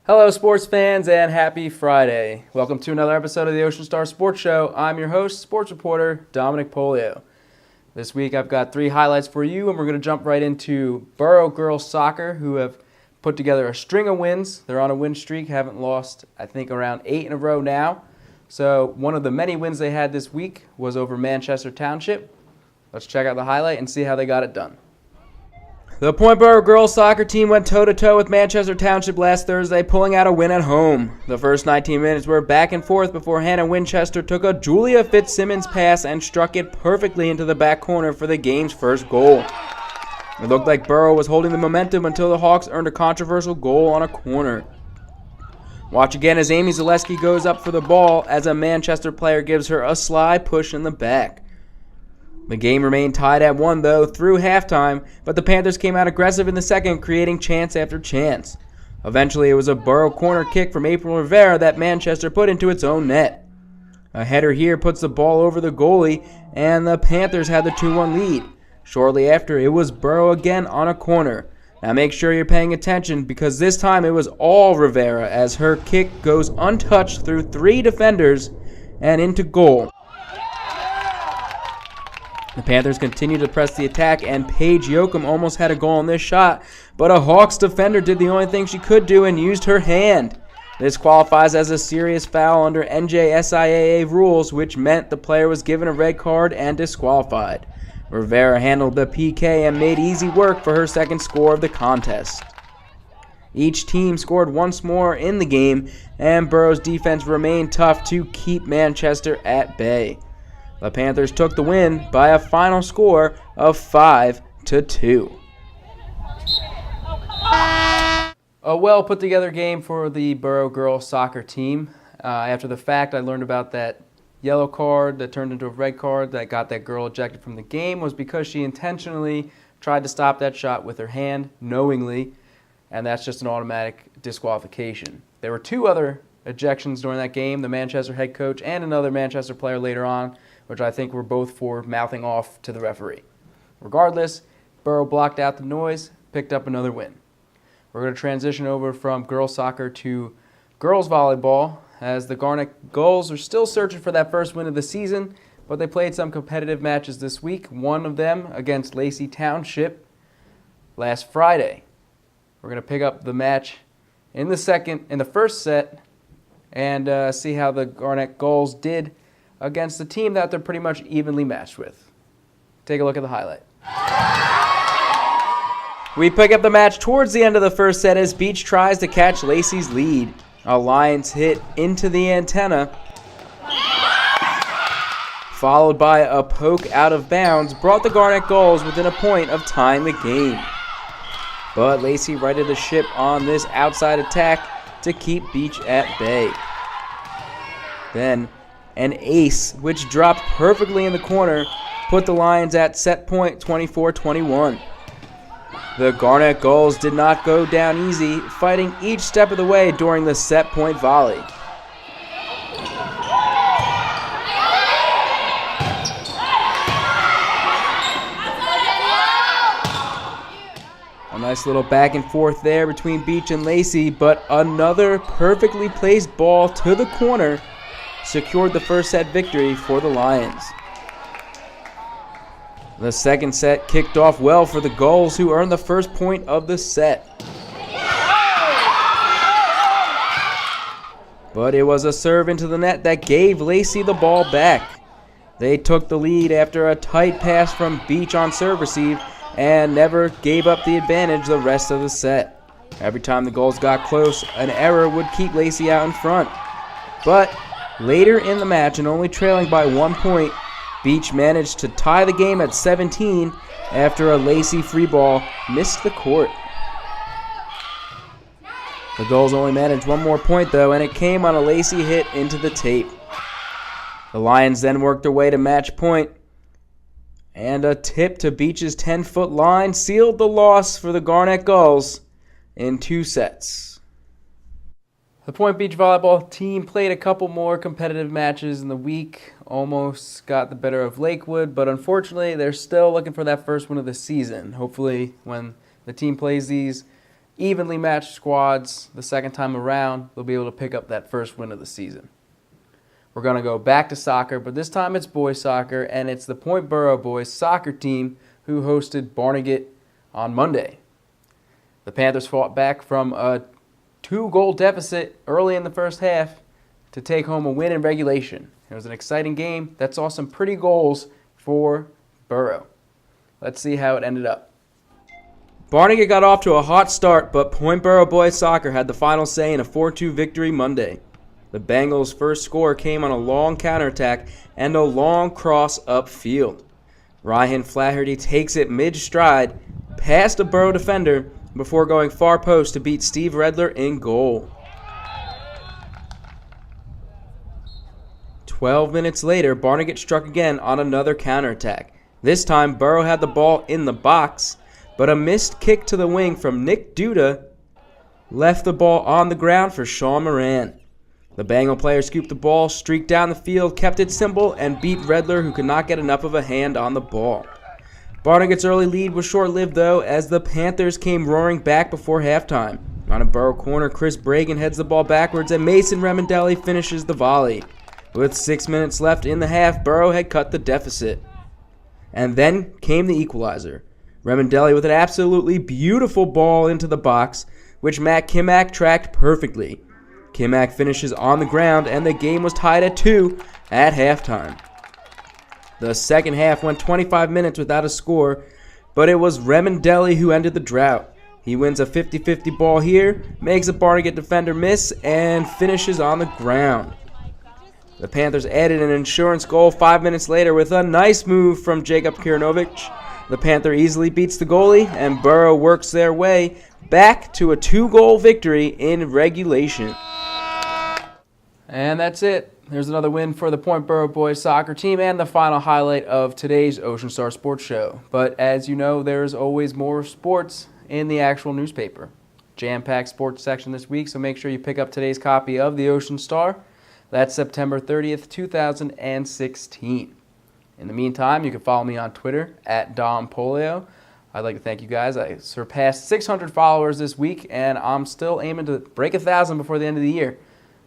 Hello, sports fans, and happy Friday. Welcome to another episode of the Ocean Star Sports Show. I'm your host, sports reporter Dominic Polio. This week I've got 3 highlights for you, and we're going to jump right into Borough Girls Soccer, who have put together a string of wins. They're on a win streak, haven't lost, I think, around 8 in a row now. So one of the many wins they had this week was over Manchester Township. Let's check out the highlight and see how they got it done. The Point Borough girls soccer team went toe-to-toe with Manchester Township last Thursday, pulling out a win at home. The first 19 minutes were back and forth before Hannah Winchester took a Julia Fitzsimmons pass and struck it perfectly into the back corner for the game's first goal. It looked like Borough was holding the momentum until the Hawks earned a controversial goal on a corner. Watch again as Amy Zaleski goes up for the ball as a Manchester player gives her a sly push in the back. The game remained tied at 1, though, through halftime, but the Panthers came out aggressive in the second, creating chance after chance. Eventually, it was a Borough corner kick from April Rivera that Manchester put into its own net. A header here puts the ball over the goalie, and the Panthers had the 2-1 lead. Shortly after, it was Borough again on a corner. Now make sure you're paying attention, because this time it was all Rivera, as her kick goes untouched through 3 defenders and into goal. The Panthers continued to press the attack, and Paige Yoakum almost had a goal on this shot, but a Hawks defender did the only thing she could do and used her hand. This qualifies as a serious foul under NJSIAA rules, which meant the player was given a red card and disqualified. Rivera handled the PK and made easy work for her second score of the contest. Each team scored once more in the game, and Borough's defense remained tough to keep Manchester at bay. The Panthers took the win by a final score of 5-2. A well put together game for the Borough girls soccer team. After the fact, I learned about that yellow card that turned into a red card that got that girl ejected from the game was because she intentionally tried to stop that shot with her hand knowingly, and that's just an automatic disqualification. There were 2 other ejections during that game, the Manchester head coach and another Manchester player later on, which I think were both for mouthing off to the referee. Regardless, Borough blocked out the noise, picked up another win. We're going to transition over from girls soccer to girls volleyball, as the Garnet Gulls are still searching for that first win of the season, but they played some competitive matches this week, one of them against Lacey Township last Friday. We're going to pick up the match in the first set and see how the Garnet Gulls did against a team that they're pretty much evenly matched with. Take a look at the highlight. We pick up the match towards the end of the first set as Beach tries to catch Lacey's lead. A Lions hit into the antenna, followed by a poke out of bounds, brought the Garnet Gulls within a point of tying the game. But Lacey righted the ship on this outside attack to keep Beach at bay. Then an ace, which dropped perfectly in the corner, put the Lions at set point 24-21. The Garnet Gulls did not go down easy, fighting each step of the way during the set point volley. A nice little back and forth there between Beach and Lacey, but another perfectly placed ball to the corner secured the first set victory for the Lions. The second set kicked off well for the Gulls, who earned the first point of the set. But it was a serve into the net that gave Lacey the ball back. They took the lead after a tight pass from Beach on serve receive and never gave up the advantage the rest of the set. Every time the Gulls got close, an error would keep Lacey out in front. But later in the match, and only trailing by 1 point, Beach managed to tie the game at 17 after a Lacey free ball missed the court. The Gulls only managed 1 more point, though, and it came on a Lacey hit into the tape. The Lions then worked their way to match point, and a tip to Beach's 10-foot line sealed the loss for the Garnet Gulls in 2 sets. The Point Beach volleyball team played a couple more competitive matches in the week, almost got the better of Lakewood, but unfortunately they're still looking for that first win of the season. Hopefully when the team plays these evenly matched squads the second time around, they'll be able to pick up that first win of the season. We're going to go back to soccer, but this time it's boys soccer, and it's the Point Borough boys soccer team who hosted Barnegat on Monday. The Panthers fought back from a 2-goal deficit early in the first half to take home a win in regulation. It was an exciting game that saw some pretty goals for Borough. Let's see how it ended up. Barnegat got off to a hot start, but Point Borough boys soccer had the final say in a 4-2 victory Monday. The Bengals' first score came on a long counterattack and a long cross upfield. Ryan Flaherty takes it mid-stride, past a Borough defender, before going far post to beat Steve Redler in goal. 12 minutes later, Barnegat struck again on another counterattack. This time, Borough had the ball in the box, but a missed kick to the wing from Nick Duda left the ball on the ground for Sean Moran. The Bengal player scooped the ball, streaked down the field, kept it simple, and beat Redler, who could not get enough of a hand on the ball. Barnegat's early lead was short-lived, though, as the Panthers came roaring back before halftime. On a Borough corner, Chris Bragan heads the ball backwards, and Mason Remendelli finishes the volley. With 6 minutes left in the half, Borough had cut the deficit. And then came the equalizer. Remendelli with an absolutely beautiful ball into the box, which Matt Kimack tracked perfectly. Kimack finishes on the ground, and the game was tied at 2 at halftime. The second half went 25 minutes without a score, but it was Remendelli who ended the drought. He wins a 50-50 ball here, makes a Barnegat defender miss, and finishes on the ground. The Panthers added an insurance goal 5 minutes later with a nice move from Jacob Kiranovic. The Panther easily beats the goalie, and Borough works their way back to a 2-goal victory in regulation. And that's it. There's another win for the Point Borough boys soccer team and the final highlight of today's Ocean Star Sports Show. But as you know, there's always more sports in the actual newspaper. Jam-packed sports section this week, so make sure you pick up today's copy of the Ocean Star. That's September 30th, 2016. In the meantime, you can follow me on Twitter at Dom Polio. I'd like to thank you guys. I surpassed 600 followers this week, and I'm still aiming to break 1,000 before the end of the year.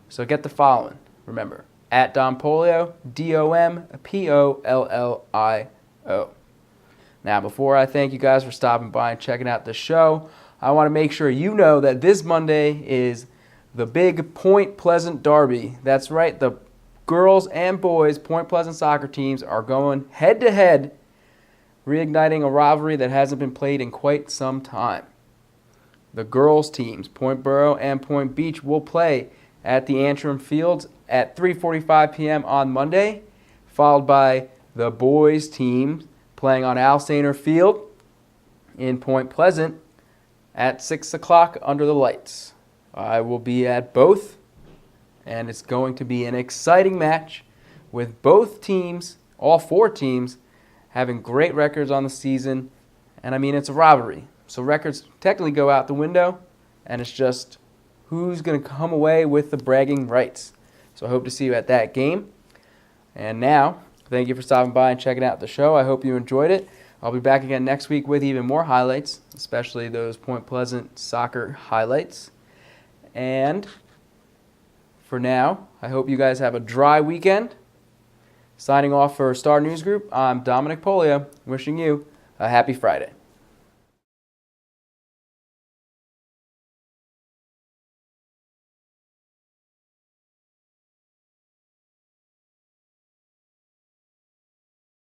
So get the following. Remember, at Dom Polio, DOMPOLLIO. Now, before I thank you guys for stopping by and checking out the show, I want to make sure you know that this Monday is the big Point Pleasant Derby. That's right, the girls and boys Point Pleasant soccer teams are going head-to-head, reigniting a rivalry that hasn't been played in quite some time. The girls teams, Point Borough and Point Beach, will play at the Antrim Fields at 3:45 p.m. on Monday, followed by the boys team playing on Alsaner Field in Point Pleasant at 6 o'clock under the lights. I will be at both, and it's going to be an exciting match with both teams, all 4 teams, having great records on the season. And I mean, it's a rivalry, so records technically go out the window, and it's just who's going to come away with the bragging rights. So I hope to see you at that game. And now, thank you for stopping by and checking out the show. I hope you enjoyed it. I'll be back again next week with even more highlights, especially those Point Pleasant soccer highlights. And for now, I hope you guys have a dry weekend. Signing off for Star News Group, I'm Dominic Polio, wishing you a happy Friday.